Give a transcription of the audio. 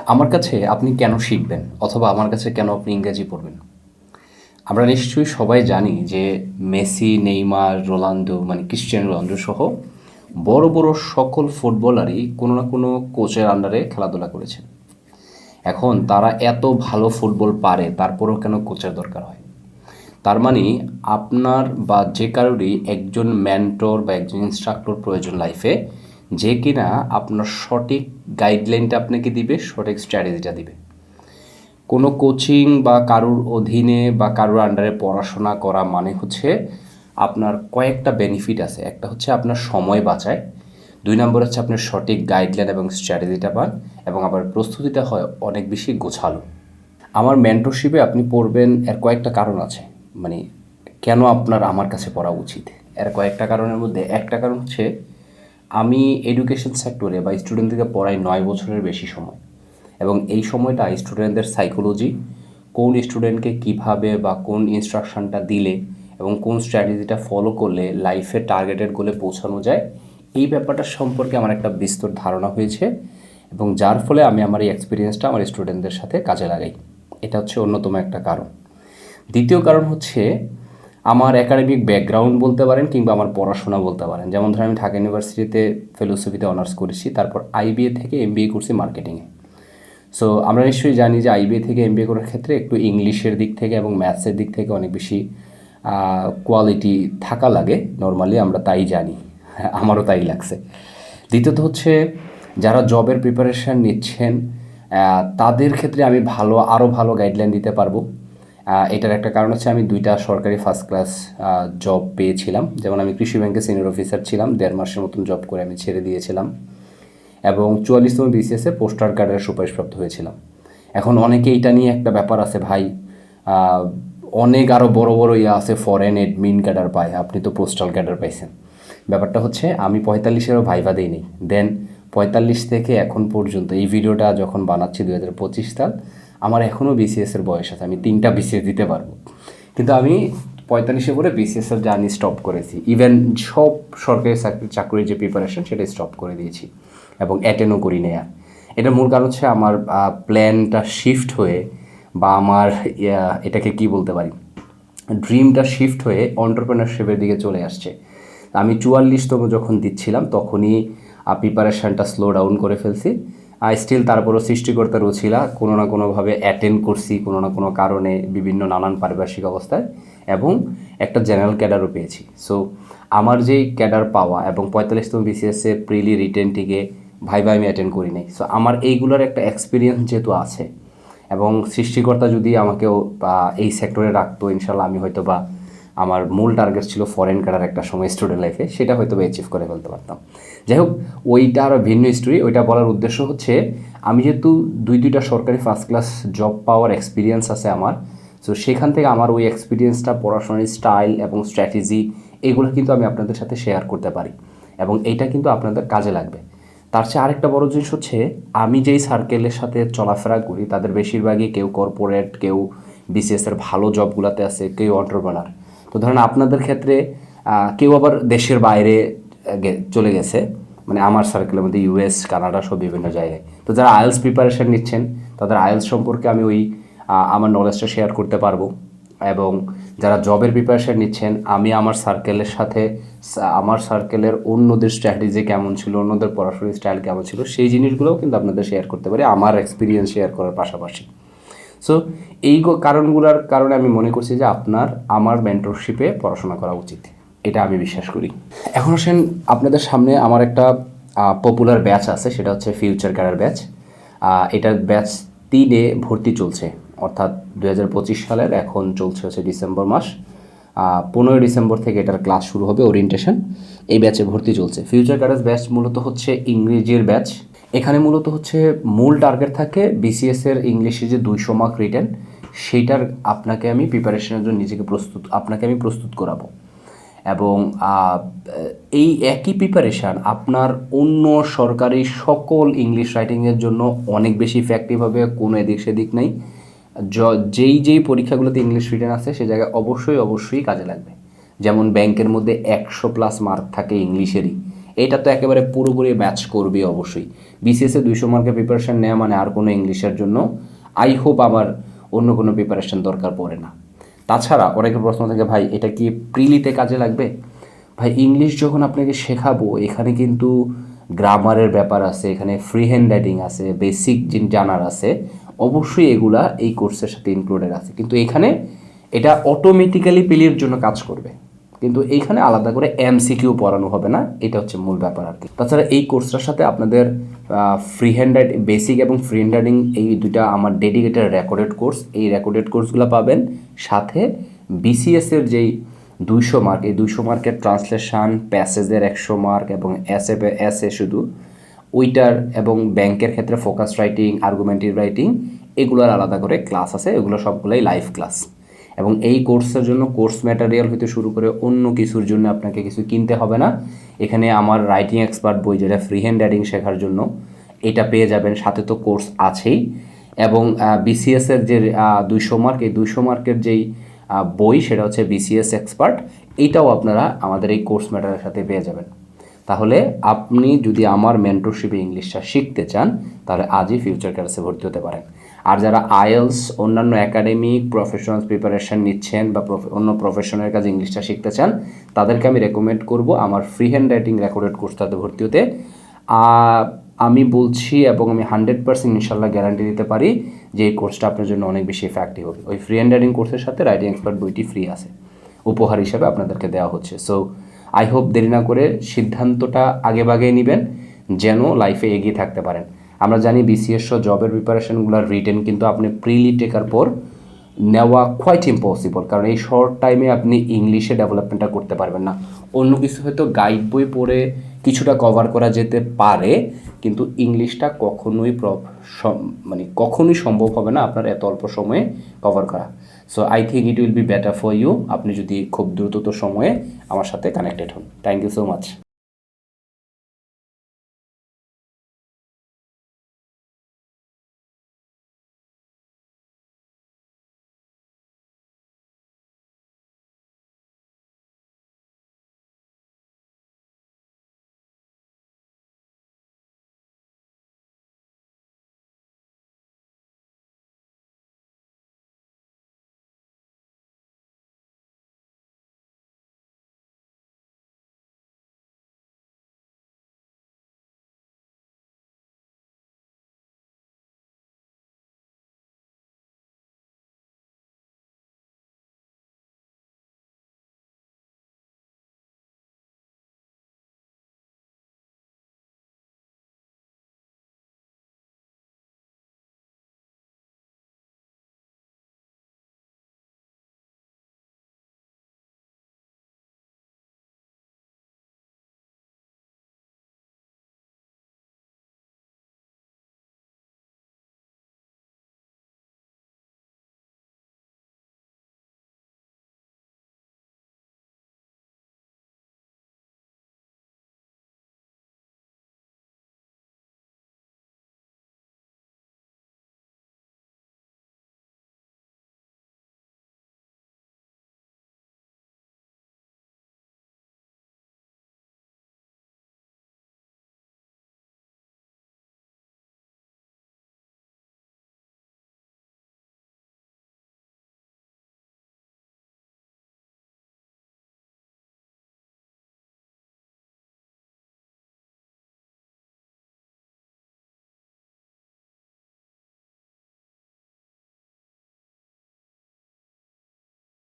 আমার কাছে আপনি কেন শিখবেন অথবা আমার কাছে কেন আপনি ইংরেজি পড়বেন? আমরা নিশ্চয়ই সবাই জানি যে মেসি, নেইমার, রোনালদো মানে ক্রিশ্চিয়ানো রোনালদো সহ বড় বড় সকল ফুটবলারই কোনো না কোনো কোচের আন্ডারে খেলাধুলা করেছেন। এখন তারা এত ভালো ফুটবল পারে তারপরেও কেন কোচের দরকার হয়? তার মানে আপনার বা যে কারোরই একজন মেন্টর বা একজন ইনস্ট্রাক্টর প্রয়োজন লাইফে, যে কিনা আপনার সঠিক গাইডলাইনটা আপনাকে দিবে, সঠিক স্ট্র্যাটেজিটা দিবে। কোনো কোচিং বা কারুর অধীনে বা কারুর আন্ডারে পড়াশোনা করা মানে হচ্ছে আপনার কয়েকটা বেনিফিট আছে। একটা হচ্ছে আপনার সময় বাঁচায়, 2 নম্বর হচ্ছে আপনার সঠিক গাইডলাইন এবং স্ট্র্যাটেজিটা পান, এবং আবার প্রস্তুতিটা হয় অনেক বেশি গোছালো। আমার মেন্টরশিপে আপনি পড়বেন এর কয়েকটা কারণ আছে। মানে কেন আপনার আমার কাছে পড়া উচিত, এর কয়েকটা কারণের মধ্যে একটা কারণ হচ্ছে আমি এডুকেশন সেক্টরে বা স্টুডেন্টদেরকে পড়াই 9 বছরের বেশি সময়, এবং এই সময়টা স্টুডেন্টদের সাইকোলজি, কোন স্টুডেন্টকে কিভাবে বা কোন ইনস্ট্রাকশনটা দিলে এবং কোন স্ট্র্যাটেজিটা ফলো করলে লাইফে টার্গেটেড গোলে পৌঁছানো যায়, এই ব্যাপারটা সম্পর্কে আমার একটা বিস্তর ধারণা হয়েছে, এবং যার ফলে আমি আমার এই এক্সপিরিয়েন্সটা আমার স্টুডেন্টদের সাথে কাজে লাগাই। এটা হচ্ছে অন্যতম একটা কারণ। দ্বিতীয় কারণ হচ্ছে আমার একাডেমিক ব্যাকগ্রাউন্ড বলতে পারেন, কিংবা আমার পড়াশোনা বলতে পারেন। যেমন ধরেন আমি ঢাকা ইউনিভার্সিটিতে ফিলোসফিতে অনার্স করেছি, তারপর আইবিএ থেকে এমবিএ করছি মার্কেটিংয়ে। সো আমরা নিশ্চয়ই জানি যে আইবিএ থেকে এমবিএ করার ক্ষেত্রে একটু ইংলিশের দিক থেকে এবং ম্যাথসের দিক থেকে অনেক বেশি কোয়ালিটি থাকা লাগে, নর্মালি আমরা তাই জানি। আমারও তাই লাগছে। দ্বিতীয়ত হচ্ছে যারা জবের প্রিপারেশান নিচ্ছেন তাদের ক্ষেত্রে আমি আরও ভালো গাইডলাইন দিতে পারবো। এটার একটা কারণ হচ্ছে আমি 2টা সরকারি ফার্স্ট ক্লাস জব পেয়েছিলাম। যেমন আমি কৃষি ব্যাংকে সিনিয়র অফিসার ছিলাম, 1.5 মাসের মতন জব করে আমি ছেড়ে দিয়েছিলাম, এবং 44তম বিসিএসে পোস্টার কার্ডের সুপারিশপ্রাপ্ত হয়েছিলাম। এখন অনেকে এটা নিয়ে একটা ব্যাপার আছে ভাই, অনেক আরও বড় বড় আছে, ফরেন এডমিন ক্যাডার পায়, আপনি তো পোস্টাল ক্যাডার পাইছেন। ব্যাপারটা হচ্ছে আমি 45-এরও ভাইভা দিইনি। দেন 45 থেকে এখন পর্যন্ত এই ভিডিওটা যখন বানাচ্ছি 2025 সাল, আমার এখনও বিসিএসের বয়স আছে, আমি 3টা বিসিএস দিতে পারবো, কিন্তু আমি 45-এ করে বিসিএসের জার্নি স্টপ করেছি। ইভেন সব সরকারি চাকরির যে প্রিপারেশন সেটা স্টপ করে দিয়েছি এবং অ্যাটেন্ডও করি না। এটার মূল কারণ হচ্ছে আমার প্ল্যানটা শিফট হয়ে, বা আমার এটাকে কি বলতে পারি, ড্রিমটা শিফট হয়ে অন্টারপ্রেনারশিপের দিকে চলে আসছে। আমি 44তম যখন দিচ্ছিলাম তখনই প্রিপারেশানটা স্লো ডাউন করে ফেলছি। স্টিল তারপরও সৃষ্টিকর্তার উছিলা কোনো না কোনোভাবে অ্যাটেন্ড করছি কোনো না কোনো কারণে, বিভিন্ন নানান পারিপার্শ্বিক অবস্থায়, এবং একটা জেনারেল ক্যাডারও পেয়েছি। সো আমার যেই ক্যাডার পাওয়া, এবং 45তম বিসিএসে প্রিলি রিটেনটিকে ভাইবা আমি অ্যাটেন্ড করি নাই। সো আমার এইগুলোর একটা এক্সপিরিয়েন্স যেহেতু আছে, এবং সৃষ্টিকর্তা যদি আমাকেও এই সেক্টরে রাখতো, ইনশাল্লাহ আমি হয়তো বা আমার মূল টার্গেট ছিল ফরেন কাটার একটা সময় স্টুডেন্ট লাইফে, সেটা হয়তো বা অ্যাচিভ করে ফেলতে পারতাম। যাই হোক, ওইটা আরও ভিন্ন স্টোরি। ওইটা বলার উদ্দেশ্য হচ্ছে আমি যেহেতু 2টা সরকারি ফার্স্ট ক্লাস জব পাওয়ার এক্সপিরিয়েন্স আছে আমার, সো সেখান থেকে আমার ওই এক্সপিরিয়েন্সটা, পড়াশোনার স্টাইল এবং স্ট্র্যাটেজি, এগুলো কিন্তু আমি আপনাদের সাথে শেয়ার করতে পারি, এবং এইটা কিন্তু আপনাদের কাজে লাগবে। তার চেয়ে আরেকটা বড় জিনিস হচ্ছে আমি যেই সার্কেলের সাথে চলাফেরা করি তাদের বেশিরভাগই কেউ কর্পোরেট, কেউ বিসিএসের ভালো জবগুলোতে আছে, কেউ এন্টারপ্রেনার। তো ধরেন আপনাদের ক্ষেত্রে কেউ আবার দেশের বাইরে চলে গেছে, মানে আমার সার্কেলের মধ্যে ইউএস, কানাডা সব বিভিন্ন জায়গায়। তো যারা আইএলস প্রিপারেশান নিচ্ছেন তাদের আইএলস সম্পর্কে আমি আমার নলেজটা শেয়ার করতে পারবো, এবং যারা জবের প্রিপারেশান নিচ্ছেন আমি আমার সার্কেলের সাথে, আমার সার্কেলের অন্যদের স্ট্র্যাটেজি কেমন ছিল, অন্যদের পড়াশোনার স্টাইল কেমন ছিল, সেই জিনিসগুলোও কিন্তু আপনাদের শেয়ার করতে পারি আমার এক্সপিরিয়েন্স শেয়ার করার পাশাপাশি। সো এই কারণগুলোর কারণে আমি মনে করছি যে আপনার আমার মেন্টরশিপে পড়াশোনা করা উচিত, এটা আমি বিশ্বাস করি। এখন আসেন, আপনাদের সামনে আমার একটা পপুলার ব্যাচ আছে, সেটা হচ্ছে ফিউচার ক্যারিয়ার ব্যাচ। এটার ব্যাচ 3-এ ভর্তি চলছে, অর্থাৎ 2025 সালের এখন চলছে হচ্ছে ডিসেম্বর মাস। 15 ডিসেম্বর থেকে এটার ক্লাস শুরু হবে, ওরিয়েন্টেশন। এই ব্যাচে ভর্তি চলছে। ফিউচার ক্যারিয়ার ব্যাচ মূলত হচ্ছে ইংরেজির ব্যাচ। এখানে মূলত হচ্ছে মূল টার্গেট থাকে বিসিএসের ইংলিশে যে 200 মার্ক রিটেন, সেইটার আপনাকে আমি প্রিপারেশনের জন্য আপনাকে আমি প্রস্তুত করাবো, এবং এই একই প্রিপারেশান আপনার অন্য সরকারি সকল ইংলিশ রাইটিংয়ের জন্য অনেক বেশি ইফেক্টিভ হবে, কোনো এদিক সেদিক নেই। যেই পরীক্ষাগুলোতে ইংলিশ রিটেন আছে সে জায়গায় অবশ্যই কাজে লাগবে। যেমন ব্যাংকের মধ্যে 100+ মার্ক থাকে ইংলিশেরই, এটা তো একেবারে পুরোপুরি ম্যাচ করবে অবশ্যই। বিসিএসে 200 মার্কের প্রিপারেশন নেওয়া মানে আর কোনো ইংলিশের জন্য আই হোপ আমার অন্য কোনো প্রিপারেশন দরকার পড়ে না। তাছাড়া অনেকের প্রশ্ন থাকে, ভাই এটা কি প্রিলিতে কাজে লাগবে? ভাই ইংলিশ যখন আপনাকে শেখাবো, এখানে কিন্তু গ্রামারের ব্যাপার আছে, এখানে ফ্রি হ্যান্ড রাইটিং আছে, বেসিক জানার আছে, অবশ্যই এগুলা এই কোর্সের সাথে ইনক্লুডেড আছে। কিন্তু এখানে এটা অটোমেটিক্যালি প্রিলির জন্য কাজ করবে, কিন্তু এইখানে আলাদা করে এমসিকিউ পড়ানো হবে না, এটা হচ্ছে মূল ব্যাপার আর কি। তাছাড়া এই কোর্সটার সাথে আপনাদের ফ্রি হ্যান্ড রাইটিং বেসিক এবং ফ্রি হ্যান্ড রাইটিং এই দুইটা আমার ডেডিকেটেড রেকর্ডেড কোর্স, এই রেকর্ডেড কোর্সগুলো পাবেন। সাথে বিসিএসের যেই 200 মার্ক, এই 200 মার্কের ট্রান্সলেশন, প্যাসেজের 100 মার্ক এবং এসে শুধু ওইটার, এবং ব্যাংকের ক্ষেত্রে ফোকাস রাইটিং, আর্গুমেন্টিভ রাইটিং, এগুলোর আলাদা করে ক্লাস আছে, এগুলো সবগুলোই লাইভ ক্লাস। এবং এই কোর্সের জন্য কোর্স ম্যাটেরিয়াল হতে শুরু করে অন্য কিছুর জন্য আপনাকে কিছু কিনতে হবে না। এখানে আমার রাইটিং এক্সপার্ট বই, যেটা ফ্রি হ্যান্ড রাইটিং শেখার জন্য, এটা পেয়ে যাবেন, সাথে তো কোর্স আছেই। এবং বিসিএসের যে 200 মার্ক, এই 200 মার্কের যেই বই, সেটা হচ্ছে বিসিএস এক্সপার্ট, এইটাও আপনারা আমাদের এই কোর্স ম্যাটেরিয়ালের সাথে পেয়ে যাবেন। তাহলে আপনি যদি আমার মেন্টরশিপে ইংলিশটা শিখতে চান, তাহলে আজই ফিউচার ক্লাসে ভর্তি হতে পারেন। আর যারা আইএলস, অন্যান্য একাডেমিক প্রফেশনাল প্রিপারেশন নিচ্ছেন বা অন্য প্রফেশনের কাছে ইংলিশটা শিখতে চান, তাদেরকে আমি রেকমেন্ড করব আমার ফ্রি হ্যান্ড রাইটিং রেকর্ডেড কোর্সটাতে ভর্তি হতে। আমি বলছি এবং আমি 100% ইনশাল্লাহ গ্যারান্টি দিতে পারি যে এই কোর্সটা আপনার জন্য অনেক বেশি ইফেক্টিভ হবে। ওই ফ্রি হ্যান্ড রাইটিং কোর্সের সাথে রাইটিং এক্সপার্ট বইটি ফ্রি আছে, উপহার হিসাবে আপনাদেরকে দেওয়া হচ্ছে। সো আই হোপ দেরি না করে সিদ্ধান্তটা আগে বাগিয়ে নেবেন, যেন লাইফে এগিয়ে থাকতে পারেন। আমরা জানি বিসিএস জবের প্রিপারেশনগুলোর রিটেন কিন্তু আপনি প্রিলি টেকার পর নেওয়া কোয়াইট ইম্পসিবল, কারণ এই শর্ট টাইমে আপনি ইংলিশে ডেভেলপমেন্টটা করতে পারবেন না। অন্য কিছু হয়তো গাইড বই পড়ে কিছুটা কভার করা যেতে পারে, কিন্তু ইংলিশটা কখনোই সম্ভব হবে না আপনার এত অল্প সময়ে কভার করা। So I think it will be better for you, আপনি যদি খুব দ্রুততর সময়ে আমার সাথে কানেক্টেড হন। Thank you so much.